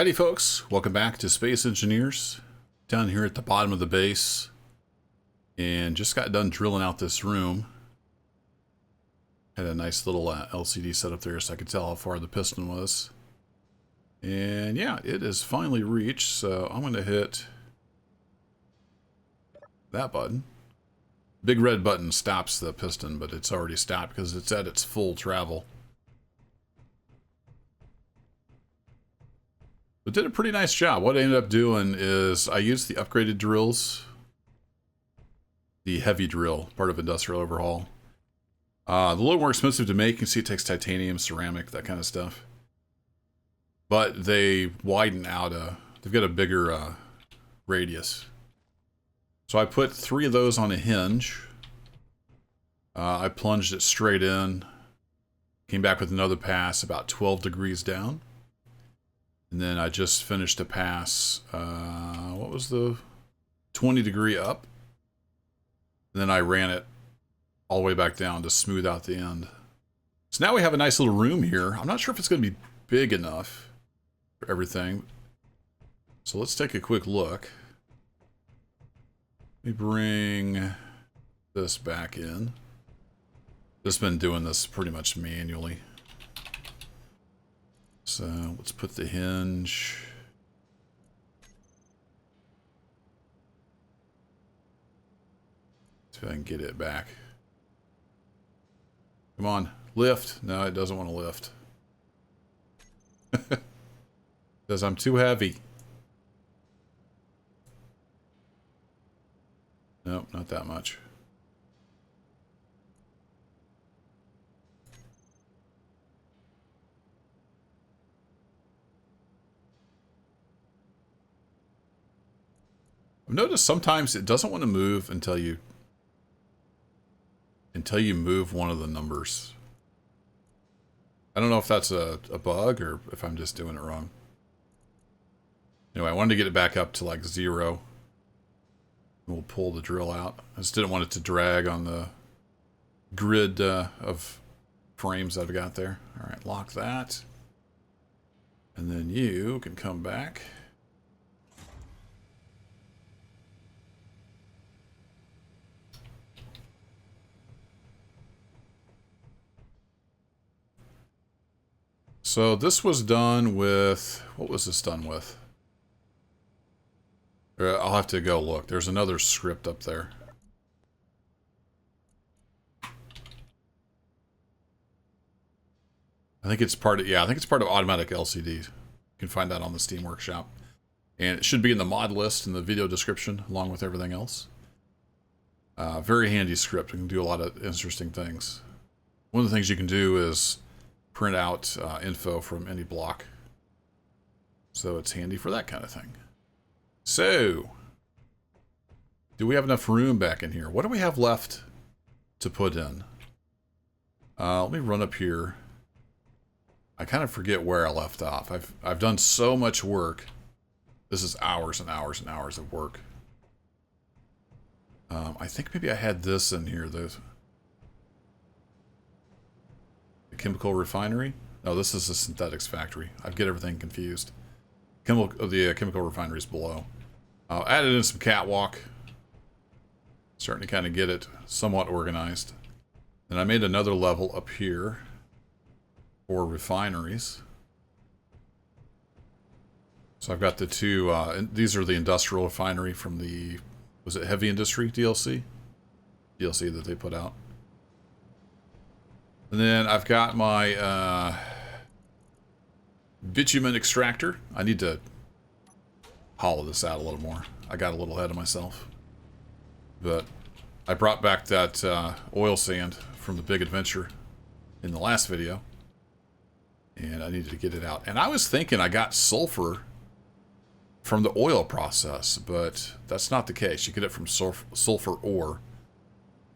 Howdy folks, welcome back to Space Engineers. Down here at the bottom of the base. And just got done drilling out this room. Had a nice little LCD set up there so I could tell how far the piston was. And yeah, it is finally reached, so I'm going to hit that button. Big red button stops the piston, but it's already stopped because it's at its full travel. But did a pretty nice job. What I ended up doing is I used the upgraded drills. The heavy drill, part of Industrial Overhaul. A little more expensive to make. You can see it takes titanium, ceramic, that kind of stuff. But they widen out. They've got a bigger radius. So I put 3 of those on a hinge. I plunged it straight in. Came back with another pass about 12 degrees down. And then I just finished a pass, what was the 20 degree up? And then I ran it all the way back down to smooth out the end. So now we have a nice little room here. I'm not sure if it's going to be big enough for everything. So let's take a quick look. Let me bring this back in. Just been doing this pretty much manually. So let's put the hinge. See if I can get it back. Come on, lift. No, it doesn't want to lift. Because I'm too heavy. Nope, not that much. I've noticed sometimes it doesn't want to move until you move one of the numbers. I don't know if that's a bug or if I'm just doing it wrong. Anyway, I wanted to get it back up to like 0. We'll pull the drill out. I just didn't want it to drag on the grid of frames that I've got there. All right, lock that. And then you can come back. So this was done with, what was this done with? I'll have to go look. There's another script up there. I think it's part of, yeah, I think it's part of automatic LCDs. You can find that on the Steam Workshop. And it should be in the mod list in the video description, along with everything else. Very handy script. You can do a lot of interesting things. One of the things you can do is print out info from any block. So it's handy for that kind of thing. So, do we have enough room back in here? What do we have left to put in? Let me run up here. I kind of forget where I left off. I've done so much work. This is hours and hours and hours of work. I think maybe I had this in here. The chemical refinery? No, this is the synthetics factory. I get everything confused. The chemical refinery is below. Added in some catwalk. Starting to kind of get it somewhat organized. And I made another level up here for refineries. So I've got the 2, and these are the Industrial Refinery from the, was it Heavy Industry DLC? DLC that they put out. And then I've got my bitumen extractor. I need to hollow this out a little more. I got a little ahead of myself. But I brought back that oil sand from the big adventure in the last video. And I needed to get it out. And I was thinking I got sulfur from the oil process, but that's not the case. You get it from sulfur ore.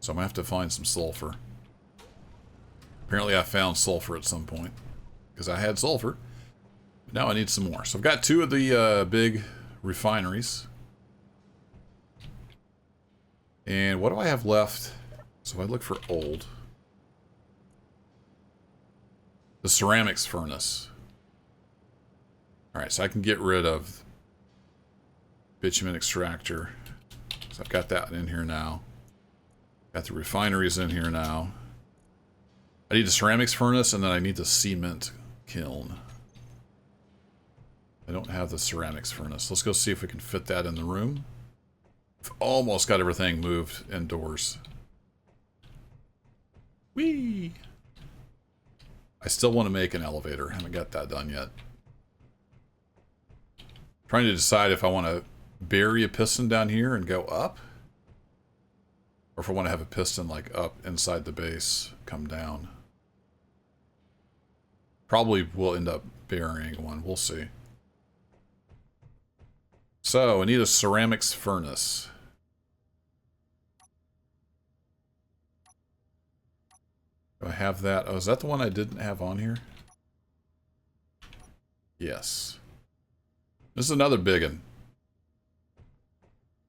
So I'm going to have to find some sulfur. Apparently I found sulfur at some point, because I had sulfur. But now I need some more. So I've got 2 of the big refineries. And what do I have left? So if I look for old. The ceramics furnace. Alright, so I can get rid of bitumen extractor. So I've got that in here now. Got the refineries in here now. I need a ceramics furnace, and then I need the cement kiln. I don't have the ceramics furnace. Let's go see if we can fit that in the room. I've almost got everything moved indoors. Whee! I still want to make an elevator. Haven't got that done yet. Trying to decide if I want to bury a piston down here and go up, or if I want to have a piston like up inside the base, come down. Probably will end up burying one. We'll see. So I need a ceramics furnace. Do I have that? Oh, is that the one I didn't have on here? Yes. This is another big one.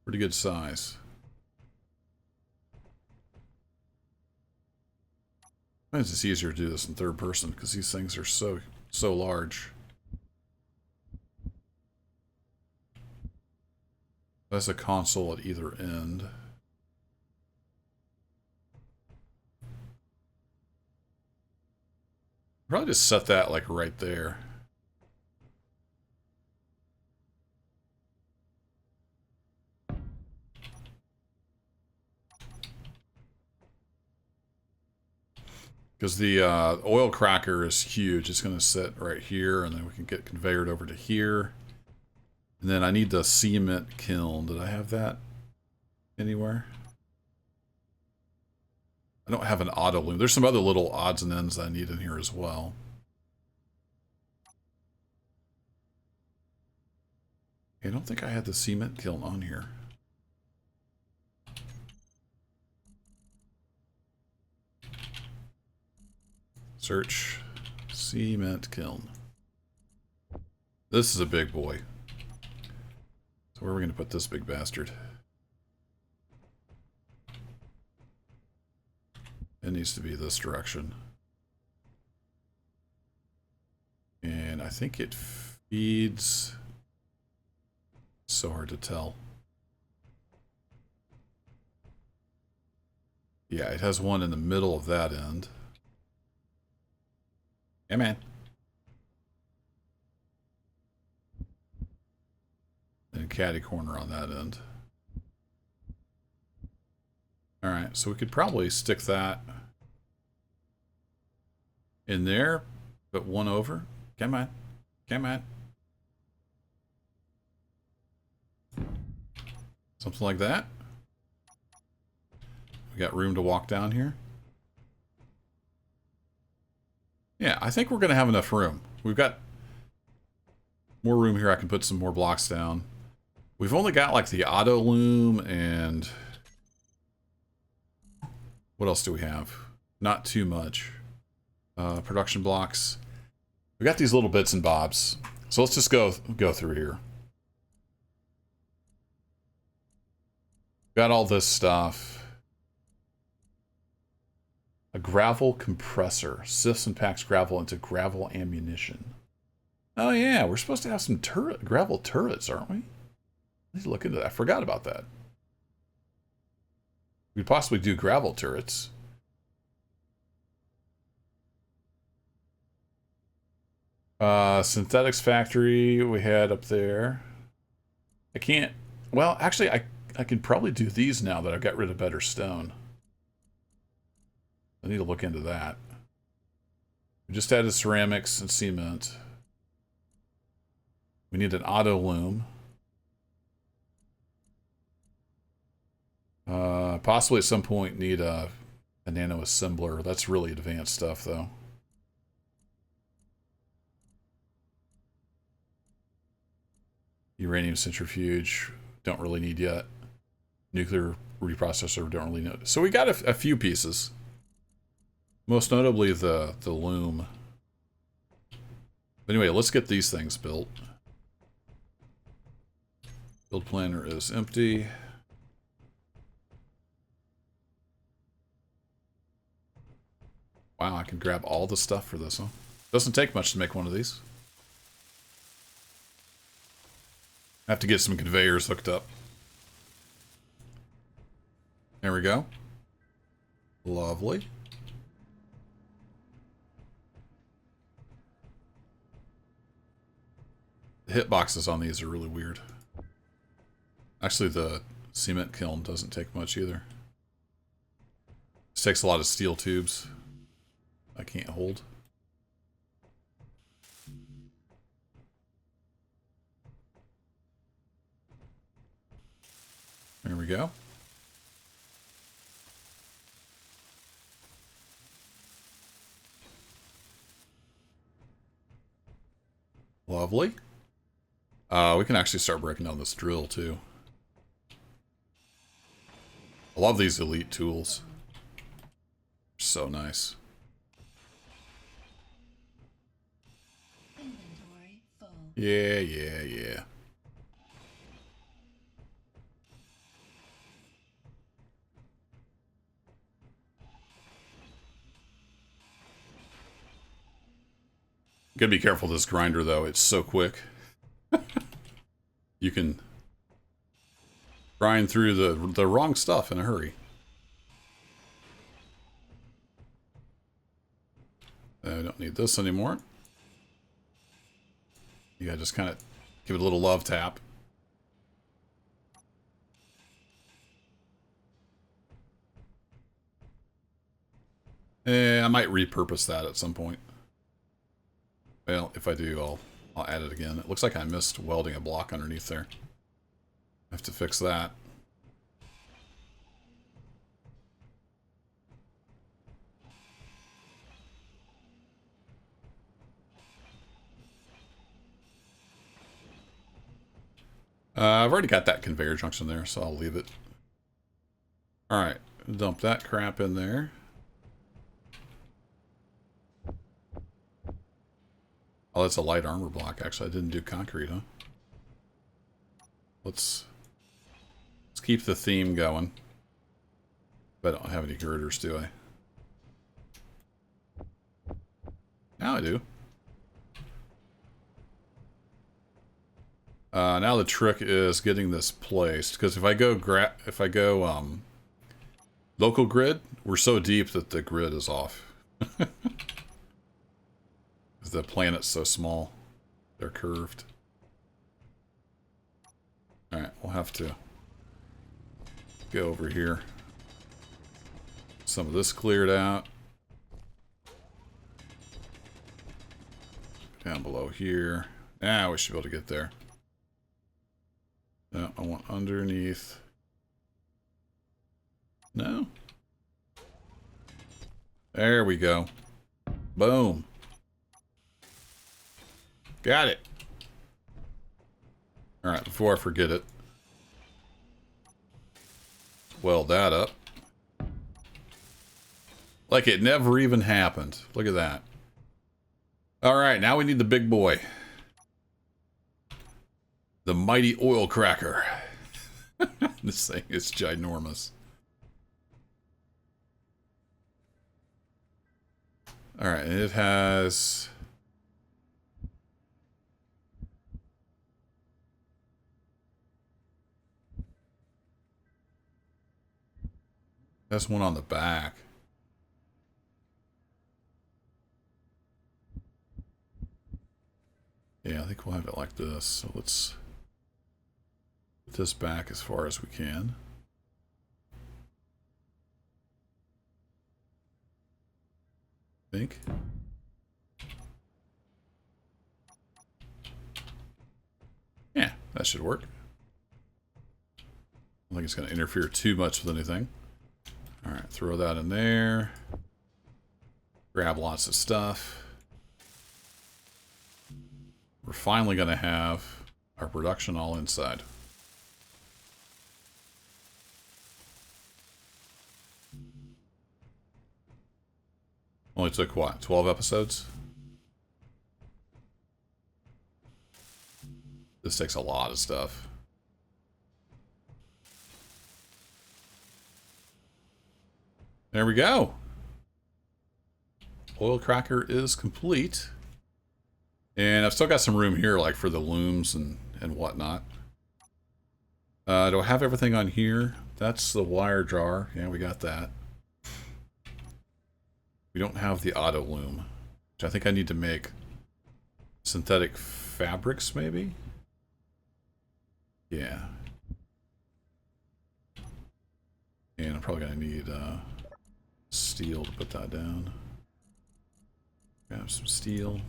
Pretty good size. Sometimes it's easier to do this in third person because these things are so large. That's a console at either end. Probably just set that like right there. Because the oil cracker is huge. It's going to sit right here, and then we can get conveyored over to here. And then I need the cement kiln. Did I have that anywhere? I don't have an auto loom. There's some other little odds and ends I need in here as well. I don't think I had the cement kiln on here. Search cement kiln. This is a big boy. So where are we going to put this big bastard? It needs to be this direction. And I think it feeds... So hard to tell. Yeah, it has one in the middle of that end. Yeah, man. And a catty corner on that end. Alright, so we could probably stick that in there, but one over. Come on. Come on. Something like that. We got room to walk down here. Yeah, I think we're going to have enough room. We've got more room here. I can put some more blocks down. We've only got like the auto loom and... What else do we have? Not too much. Production blocks. We got these little bits and bobs. So let's just go through here. Got all this stuff. A gravel compressor. Sifts and packs gravel into gravel ammunition. Oh yeah, we're supposed to have some gravel turrets, aren't we? Let's look into that. I forgot about that. We could possibly do gravel turrets. Synthetics factory we had up there. I can't... Well, actually, I can probably do these now that I've got rid of better stone. I need to look into that. We just added ceramics and cement. We need an auto loom. Possibly at some point need a nano assembler. That's really advanced stuff, though. Uranium centrifuge, don't really need yet. Nuclear reprocessor, don't really know. So we got a few pieces. Most notably the loom. But anyway, let's get these things built. Build planner is empty. Wow, I can grab all the stuff for this one. Doesn't take much to make one of these. I have to get some conveyors hooked up. There we go. Lovely. The hitboxes on these are really weird. Actually, the cement kiln doesn't take much either. This takes a lot of steel tubes I can't hold. There we go. Lovely. We can actually start breaking down this drill too. I love these elite tools. They're so nice. Inventory full. Yeah. Gotta be careful with this grinder though, it's so quick. You can grind through the wrong stuff in a hurry. I don't need this anymore. You gotta just kind of give it a little love tap. I might repurpose that at some point. Well, if I do, I'll add it again. It looks like I missed welding a block underneath there. I have to fix that. I've already got that conveyor junction there, so I'll leave it. Alright, dump that crap in there. Oh, that's a light armor block. Actually, I didn't do concrete, huh? Let's keep the theme going. But I don't have any girders, do I? Now I do. Now the trick is getting this placed, because if I go local grid, we're so deep that the grid is off. The planet's so small. They're curved. Alright, we'll have to go over here. Some of this cleared out. Down below here. Now we should be able to get there. No, I want underneath. No. There we go. Boom. Got it. Alright, before I forget it. Weld that up. Like it never even happened. Look at that. Alright, now we need the big boy. The mighty oil cracker. This thing is ginormous. Alright, and it has... That's one on the back. Yeah, I think we'll have it like this. So let's put this back as far as we can. I think. Yeah, that should work. I don't think it's going to interfere too much with anything. Alright, throw that in there. Grab lots of stuff. We're finally going to have our production all inside. Only took, what, 12 episodes? This takes a lot of stuff. There we go. Oil cracker is complete. And I've still got some room here, like for the looms and whatnot. Do I have everything on here? That's the wire jar. Yeah, we got that. We don't have the auto loom, which I think I need to make synthetic fabrics, maybe? Yeah. And I'm probably going to need steel to put that down. Grab some steel.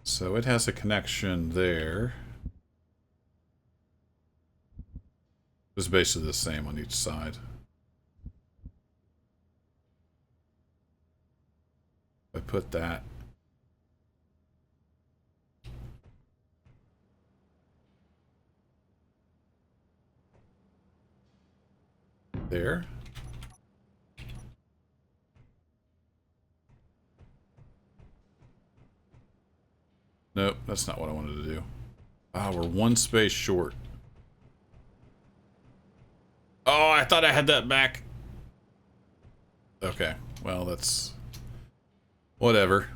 So it has a connection there. It's basically the same on each side. I put that there. Nope, that's not what I wanted to do. Ah, we're one space short. Oh, I thought I had that back. Okay, well, that's... whatever.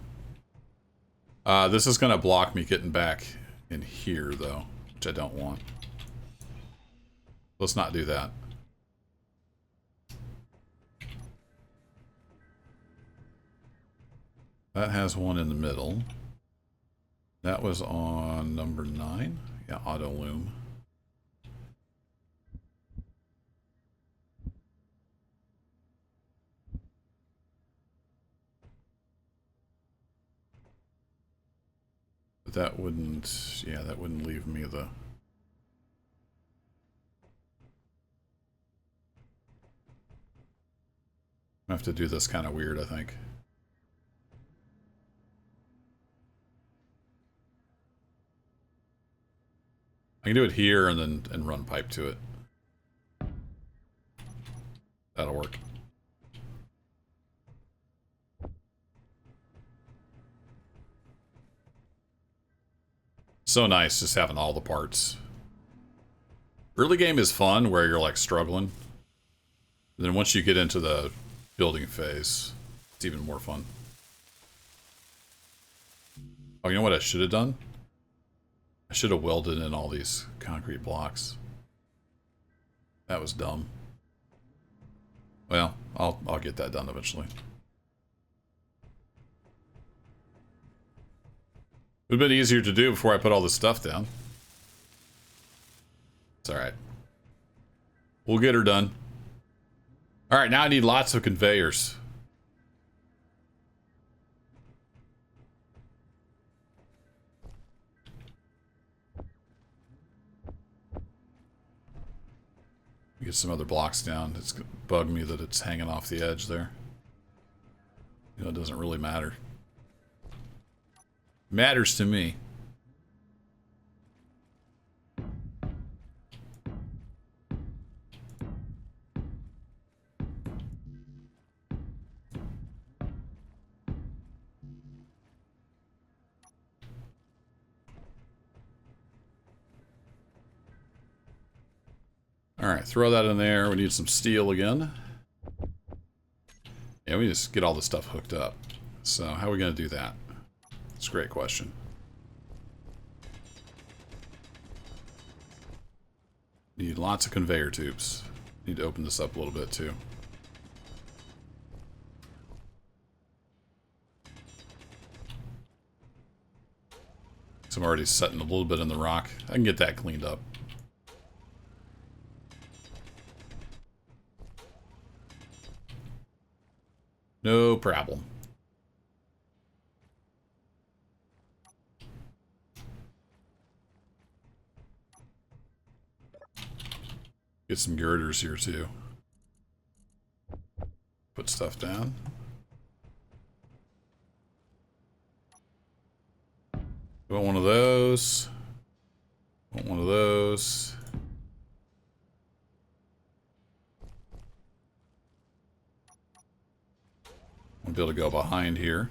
This is going to block me getting back in here, though, which I don't want. Let's not do that. That has one in the middle. That was on number 9. Yeah, auto loom. But that wouldn't, yeah, that wouldn't leave me the... I have to do this kind of weird, I think. I can do it here and then run pipe to it. That'll work. So nice just having all the parts. Early game is fun where you're like struggling. Then once you get into the building phase, it's even more fun. Oh, you know what I should have done? I should have welded in all these concrete blocks. That was dumb. Well, I'll get that done eventually. It would have been easier to do before I put all this stuff down. It's alright. We'll get her done. Alright, now I need lots of conveyors. Get some other blocks down. It's gonna bug me that it's hanging off the edge there. You know, it doesn't really matter. Matters to me. Alright, throw that in there. We need some steel again. Yeah, we just get all this stuff hooked up. So, how are we going to do that? That's a great question. Need lots of conveyor tubes. Need to open this up a little bit too. So I'm already setting a little bit in the rock. I can get that cleaned up. No problem. Get some girders here too. Put stuff down. Want one of those. Want one of those. I'll be able to go behind here.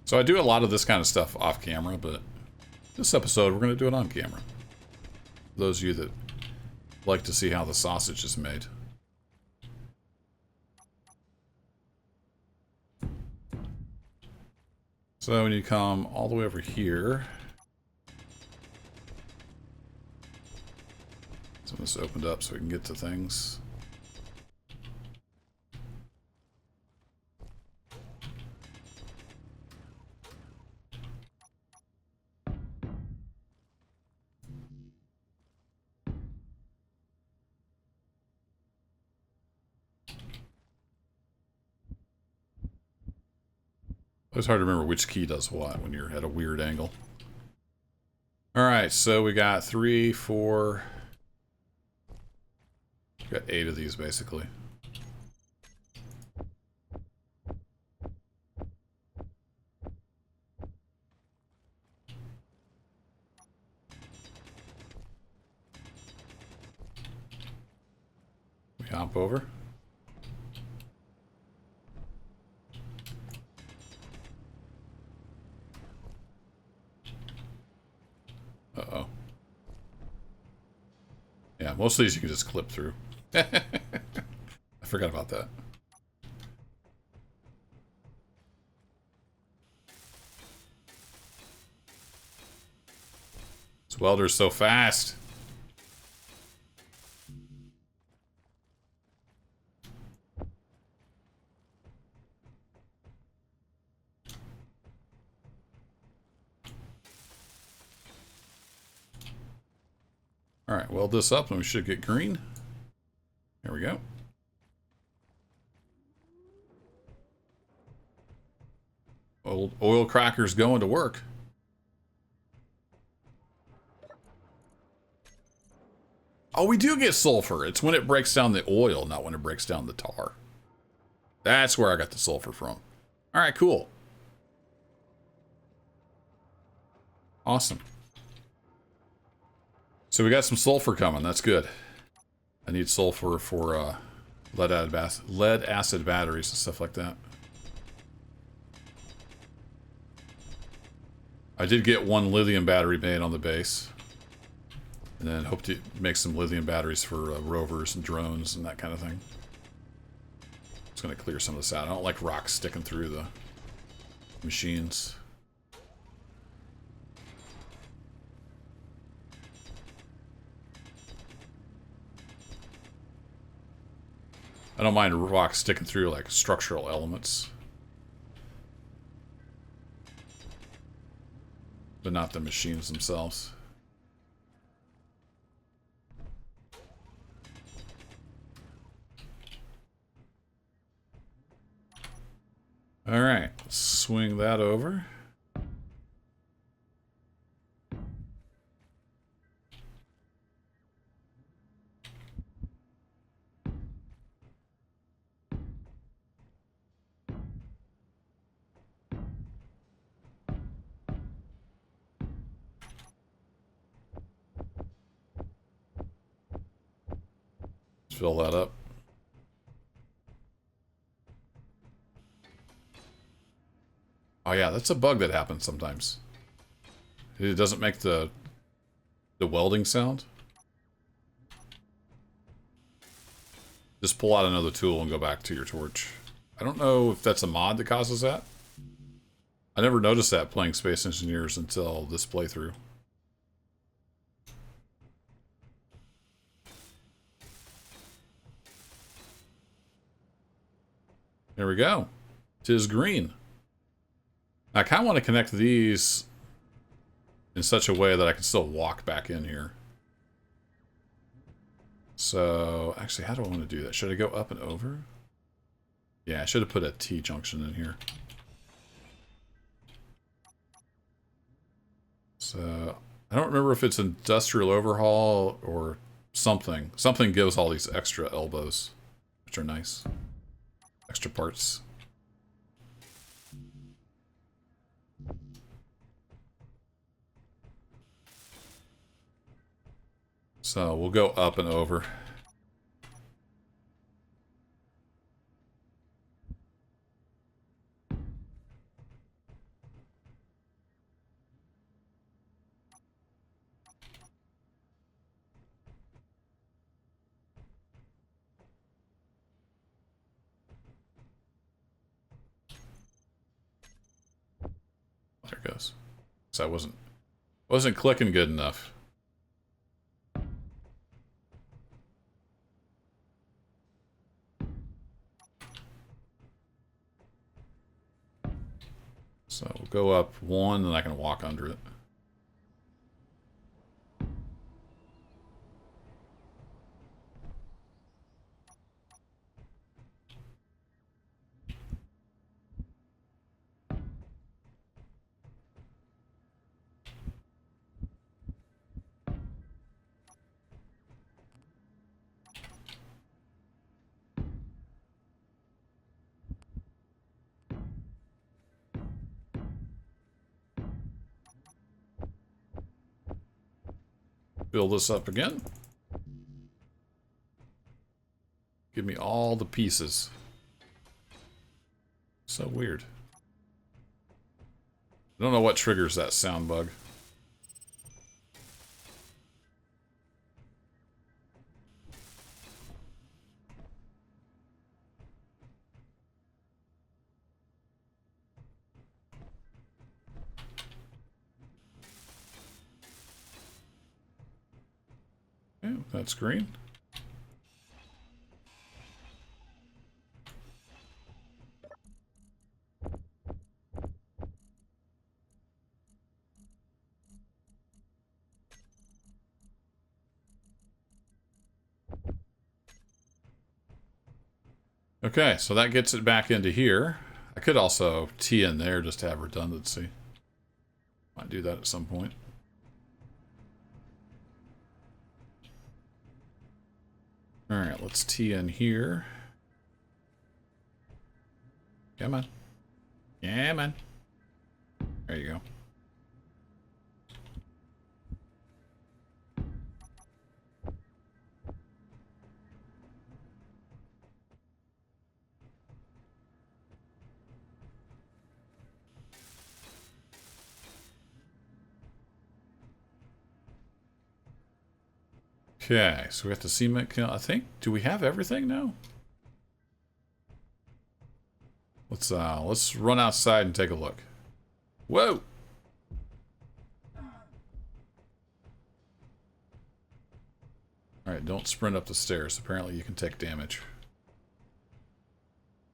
So I do a lot of this kind of stuff off camera, but this episode we're going to do it on camera. Those of you that like to see how the sausage is made. So when you come all the way over here, so this opened up so we can get to things. It's hard to remember which key does what when you're at a weird angle. Alright, so we got 3, 4... we got 8 of these, basically. We hop over. Uh-oh. Yeah, most of these you can just clip through. I forgot about that. This welder's so fast. Alright, weld this up and we should get green. There we go. Oil cracker's going to work. Oh, we do get sulfur. It's when it breaks down the oil, not when it breaks down the tar. That's where I got the sulfur from. Alright, cool. Awesome. So we got some sulfur coming. That's good. I need sulfur for lead acid batteries and stuff like that. I did get one lithium battery made on the base. And then hope to make some lithium batteries for rovers and drones and that kind of thing. Just going to clear some of this out. I don't like rocks sticking through the machines. I don't mind rocks sticking through like structural elements. But not the machines themselves. Alright, let's swing that over. Fill that up. Oh yeah, that's a bug that happens sometimes. It doesn't make the welding sound. Just pull out another tool and go back to your torch. I don't know if that's a mod that causes that. I never noticed that playing Space Engineers until this playthrough. There we go. 'Tis green. I kind of want to connect these in such a way that I can still walk back in here. So, actually, how do I want to do that? Should I go up and over? Yeah, I should have put a T-junction in here. So, I don't remember if it's Industrial Overhaul or something. Something gives all these extra elbows, which are nice. Extra parts. So we'll go up and over. So I wasn't clicking good enough. So we'll go up one, and I can walk under it. Fill this up again. Give me all the pieces. So weird. I don't know what triggers that sound bug. Yeah, that's green. Okay, so that gets it back into here. I could also tee in there just to have redundancy. Might do that at some point. Alright, let's tee in here. Come on. Come on. There you go. Okay, so we have to cement. I think. Do we have everything now? Let's run outside and take a look. Whoa! Alright, don't sprint up the stairs. Apparently you can take damage.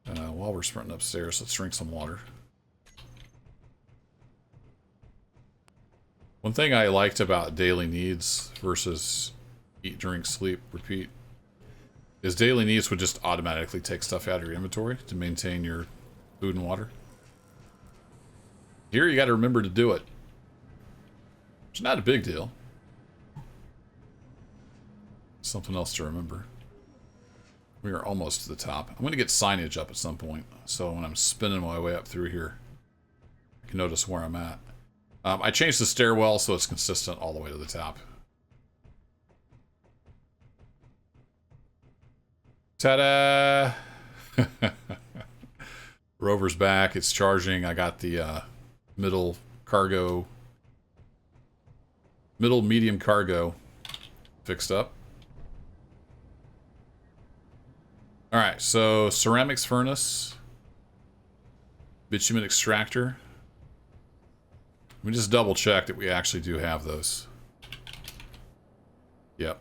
While we're sprinting upstairs, let's drink some water. One thing I liked about daily needs versus eat, drink, sleep, repeat is daily needs would just automatically take stuff out of your inventory to maintain your food and water. Here you got to remember to do it. It's not a big deal. Something else to remember. We are almost to the top. I'm going to get signage up at some point, so when I'm spinning my way up through here, I can notice where I'm at. I changed the stairwell so it's consistent all the way to the top. Ta-da! Rover's back. It's charging. I got the middle medium cargo fixed up. Alright, so ceramics furnace, bitumen extractor. Let me just double check that we actually do have those. Yep.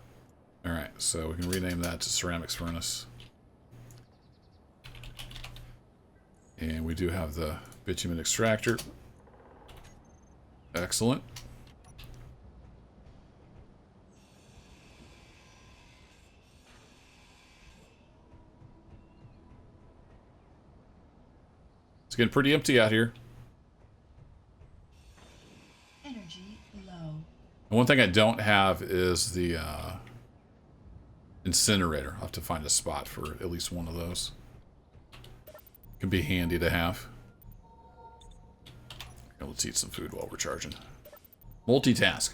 Alright, so we can rename that to ceramics furnace. And we do have the bitumen extractor. Excellent. It's getting pretty empty out here. Energy low. And one thing I don't have is the incinerator. I'll have to find a spot for at least one of those. Can be handy to have. Okay, let's eat some food while we're charging. Multitask.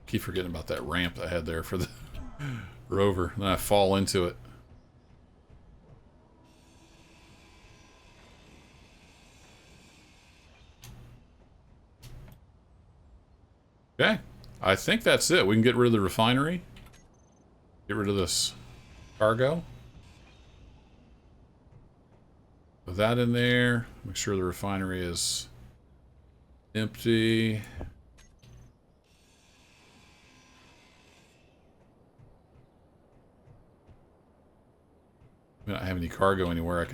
Keep forgetting about that ramp I had there for the rover. Then I fall into it. Okay. I think that's it. We can get rid of the refinery. Get rid of this cargo. Put that in there. Make sure the refinery is empty. I don't have any cargo anywhere.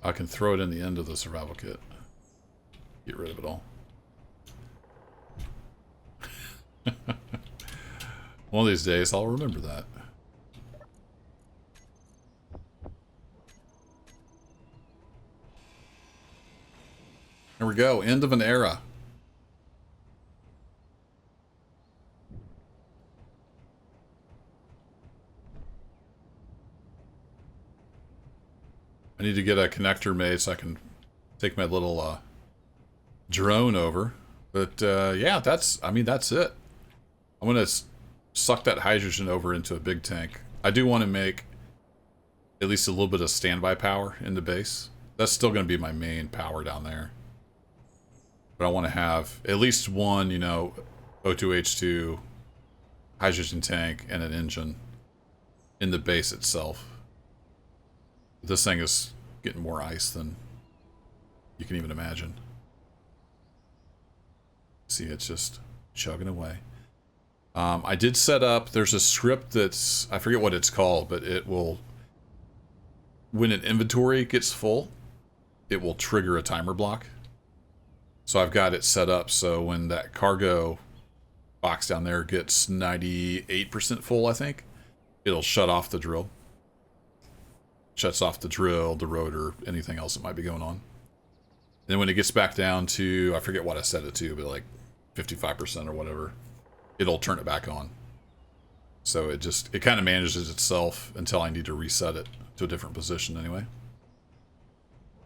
I can throw it in the end of the survival kit. Get rid of it all. One of these days, I'll remember that. There we go. End of an era. I need to get a connector made so I can take my little drone over. But yeah, that's it. I'm going to suck that hydrogen over into a big tank. I do want to make at least a little bit of standby power in the base. That's still going to be my main power down there. But I want to have at least one, you know, O2H2 hydrogen tank and an engine in the base itself. This thing is getting more ice than you can even imagine. See, it's just chugging away. I did set up, there's a script that's, I forget what it's called, but it will, when an inventory gets full, it will trigger a timer block. So I've got it set up so when that cargo box down there gets 98% full, I think, it'll shut off the drill. Shuts off the drill, the rotor, anything else that might be going on. And then when it gets back down to, I forget what I set it to, but like 55% or whatever, it'll turn it back on. So it kind of manages itself until I need to reset it to a different position anyway.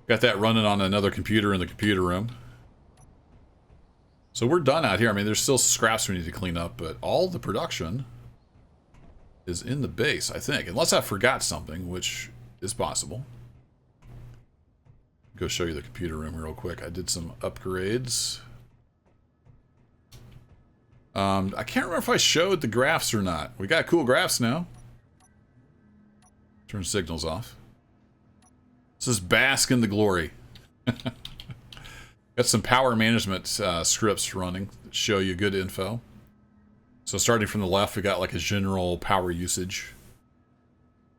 Got that running on another computer in the computer room. So we're done out here. I mean, there's still scraps we need to clean up, but all the production is in the base, I think. Unless I forgot something, which is possible. Go show you the computer room real quick. I did some upgrades. I can't remember if I showed the graphs or not. We got cool graphs now. Turn signals off. This is bask in the glory. Got some power management scripts running that show you good info. So starting from the left, we got like a general power usage.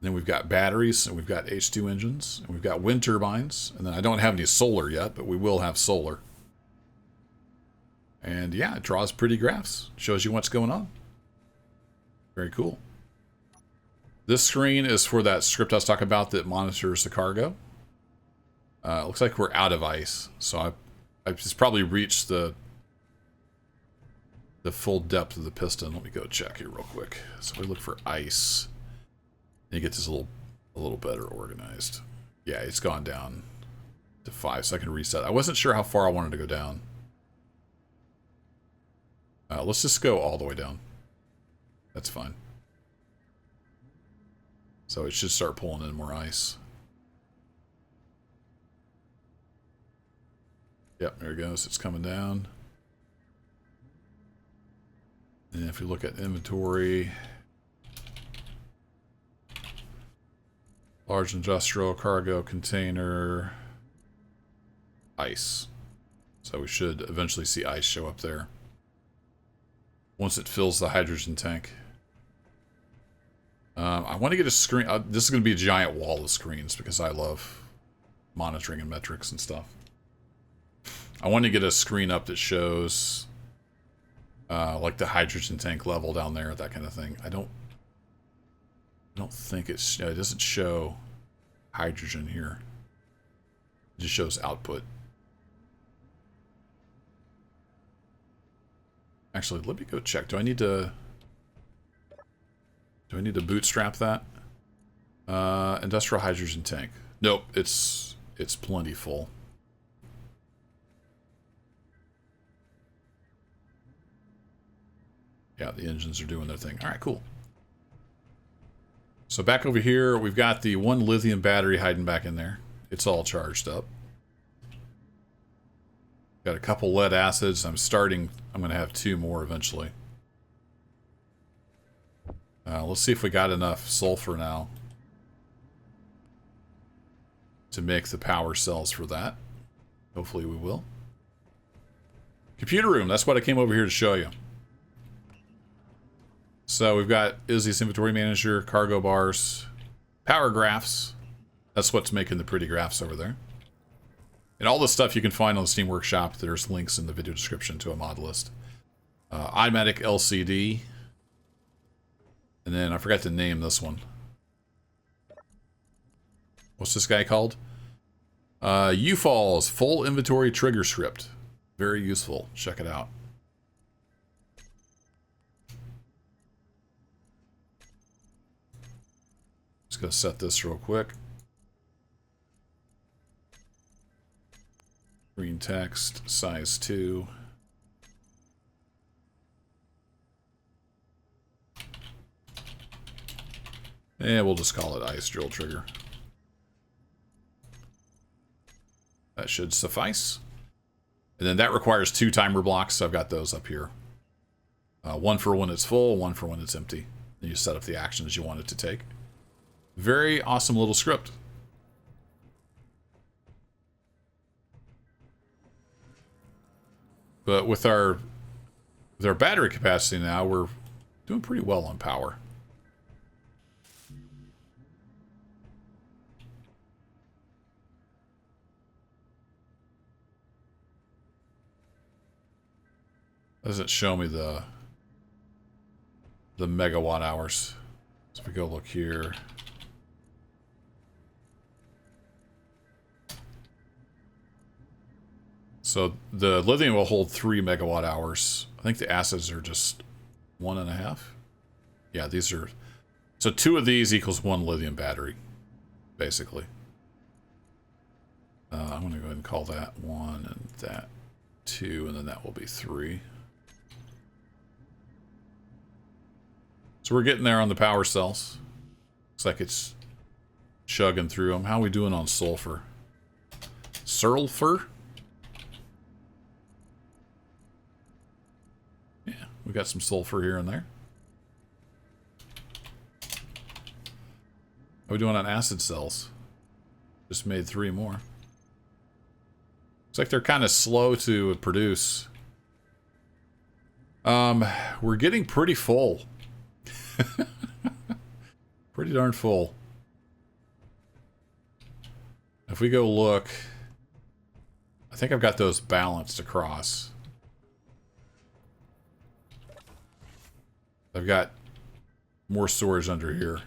Then we've got batteries, and we've got H2 engines, and we've got wind turbines. And then I don't have any solar yet, but we will have solar. And yeah, it draws pretty graphs. Shows you what's going on. Very cool. This screen is for that script I was talking about that monitors the cargo. It looks like we're out of ice. So I've just probably reached the full depth of the piston. Let me go check here real quick. So we look for ice. And you get this a little better organized. Yeah, it's gone down to 5, so I can reset. I wasn't sure how far I wanted to go down. Let's just go all the way down. That's fine. So it should start pulling in more ice. Yep, there it goes. It's coming down. And if you look at inventory, large industrial cargo container, ice. So we should eventually see ice show up there once it fills the hydrogen tank. I want to get a screen. This is going to be a giant wall of screens because I love monitoring and metrics and stuff. I want to get a screen up that shows like the hydrogen tank level down there, that kind of thing. I don't think it doesn't show hydrogen here. It just shows output. Actually, let me go check. Do I need to bootstrap that? Industrial hydrogen tank. Nope, it's plenty full. Yeah, the engines are doing their thing. All right, cool. So back over here, we've got the one lithium battery hiding back in there. It's all charged up. Got a couple lead acids. I'm going to have 2 more eventually. Let's see if we got enough sulfur now to make the power cells for that. Hopefully we will. Computer room, that's what I came over here to show you. So we've got Izzy's inventory manager, cargo bars, power graphs. That's what's making the pretty graphs over there. And all the stuff you can find on the Steam Workshop, there's links in the video description to a mod list. iMatic LCD. And then I forgot to name this one. What's this guy called? UFAL's full inventory trigger script. Very useful. Check it out. Just gonna set this real quick. Green text, size 2. And we'll just call it ice drill trigger. That should suffice. And then that requires 2 timer blocks, so I've got those up here. One for when it's full, one for when it's empty. And you set up the actions you want it to take. Very awesome little script. But with our battery capacity now, we're doing pretty well on power. Doesn't show me the megawatt hours. So if we go look here. So the lithium will hold 3 megawatt hours. I think the acids are just 1.5. Yeah, these are... So 2 of these equals 1 lithium battery, basically. I'm going to go ahead and call that 1 and that 2, and then that will be 3. So we're getting there on the power cells. Looks like it's chugging through them. How are we doing on sulfur? Sulfur? Yeah, we got some sulfur here and there. How are we doing on acid cells? Just made 3 more. Looks like they're kind of slow to produce. We're getting pretty full. Pretty darn full. If we go look, I think I've got those balanced across. I've got more storage under here.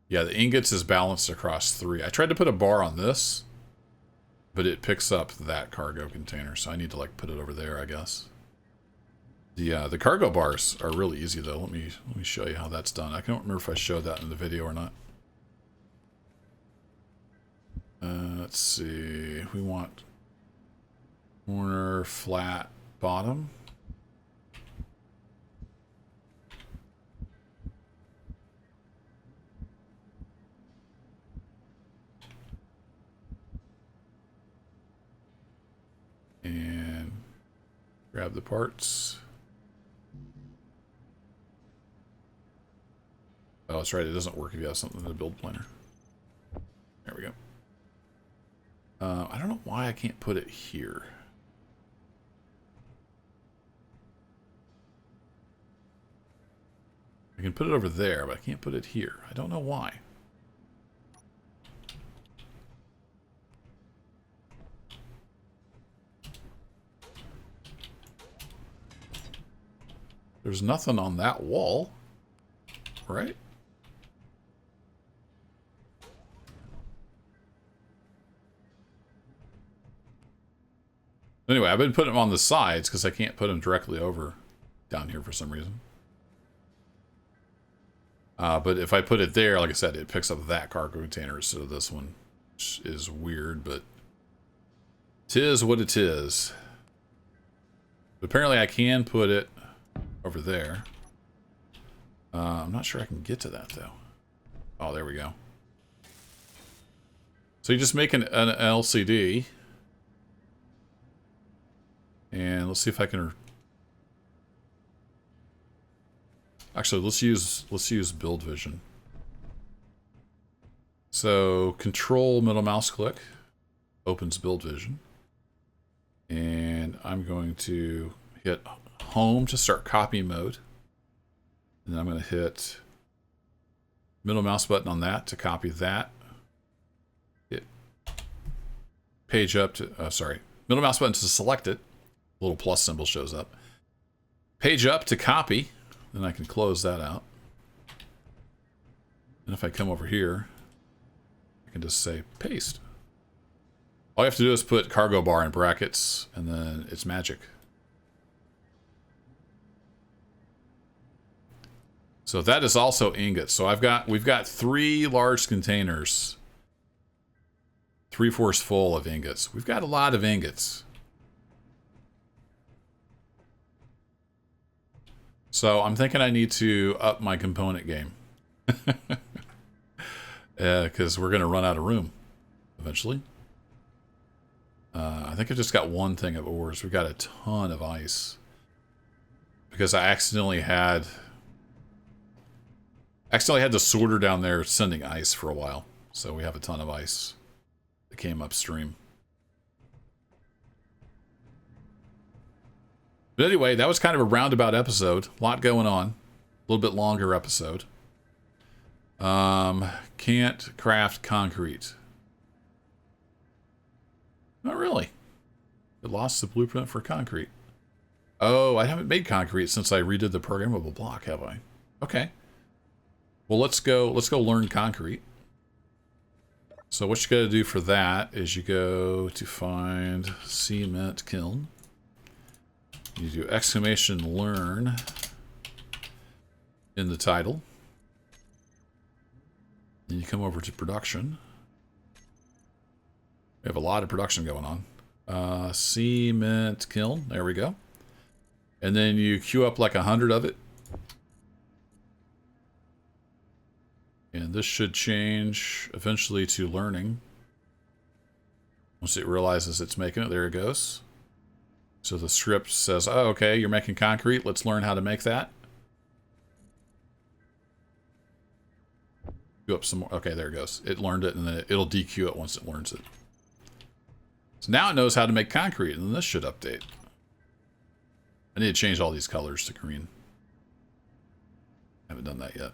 Yeah, the ingots is balanced across 3. I tried to put a bar on this, but it picks up that cargo container, so I need to like put it over there, I guess. The cargo bars are really easy though. Let me show you how that's done. I don't remember if I showed that in the video or not. Let's see. We want corner, flat, bottom. And grab the parts. Oh, that's right. It doesn't work if you have something in the build planner. There we go. I don't know why I can't put it here. I can put it over there, but I can't put it here. I don't know why. There's nothing on that wall, right? Anyway, I've been putting them on the sides because I can't put them directly over down here for some reason. But if I put it there, like I said, it picks up that cargo container instead of this one, which is weird, but 'tis what it is. But apparently I can put it over there. I'm not sure I can get to that, though. Oh, there we go. So you just make an LCD. let's see if I can... Actually, let's use build vision. So control middle mouse click opens build vision. And I'm going to hit home to start copy mode. And then I'm going to hit middle mouse button on that to copy that. Hit page up to, middle mouse button to select it. Little plus symbol shows up. Page up to copy. Then I can close that out. And if I come over here, I can just say paste. All you have to do is put cargo bar in brackets, and then it's magic. So that is also ingots. So we've got 3 large containers, 3/4 full of ingots. We've got a lot of ingots. So I'm thinking I need to up my component game. Because we're going to run out of room eventually. I think I just got one thing of ores. We've got a ton of ice. Because I accidentally had the sorter down there sending ice for a while. So we have a ton of ice that came upstream. But anyway, that was kind of a roundabout episode. A lot going on. A little bit longer episode. Can't craft concrete. Not really. It lost the blueprint for concrete. Oh, I haven't made concrete since I redid the programmable block, have I? Okay. Well, let's go learn concrete. So what you got to do for that is you go to find cement kiln. You do exclamation learn in the title. Then you come over to production. We have a lot of production going on. Cement kiln, there we go. And then you queue up like 100 of it. And this should change eventually to learning. Once it realizes it's making it, there it goes. So the script says, oh, okay, you're making concrete. Let's learn how to make that. Queue up some more. Okay, there it goes. It learned it, and then it'll dequeue it once it learns it. So now it knows how to make concrete, and then this should update. I need to change all these colors to green. Haven't done that yet.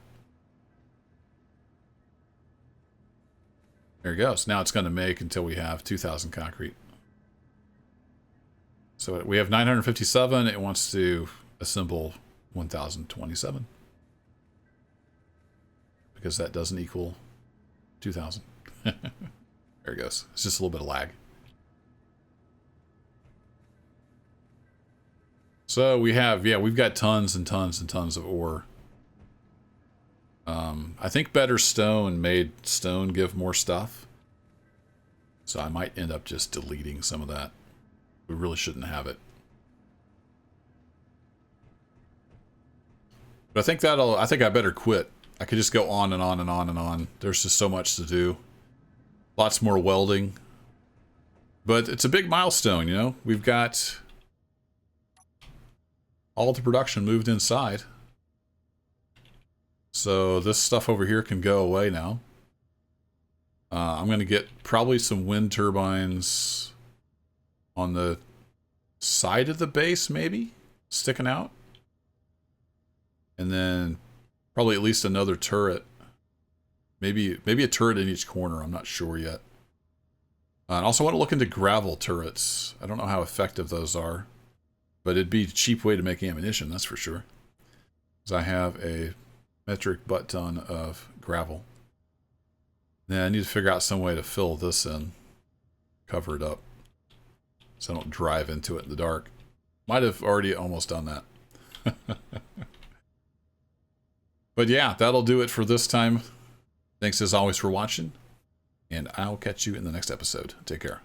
There it goes. Now it's going to make until we have 2,000 concrete. So we have 957. It wants to assemble 1,027. Because that doesn't equal 2,000. There it goes. It's just a little bit of lag. So we have, yeah, we've got tons and tons and tons of ore. I think better stone made stone give more stuff. So I might end up just deleting some of that. We really shouldn't have it. But I think I better quit. I could just go on and on and on and on. There's just so much to do. Lots more welding. But it's a big milestone, you know? We've got all the production moved inside. So this stuff over here can go away now. I'm going to get probably some wind turbines on the side of the base, maybe, sticking out. And then probably at least another turret. Maybe a turret in each corner. I'm not sure yet. And also want to look into gravel turrets. I don't know how effective those are. But it'd be a cheap way to make ammunition, that's for sure. Because I have a metric butt ton of gravel. Then I need to figure out some way to fill this in. Cover it up. So I don't drive into it in the dark. Might have already almost done that. But yeah, that'll do it for this time. Thanks as always for watching. And I'll catch you in the next episode. Take care.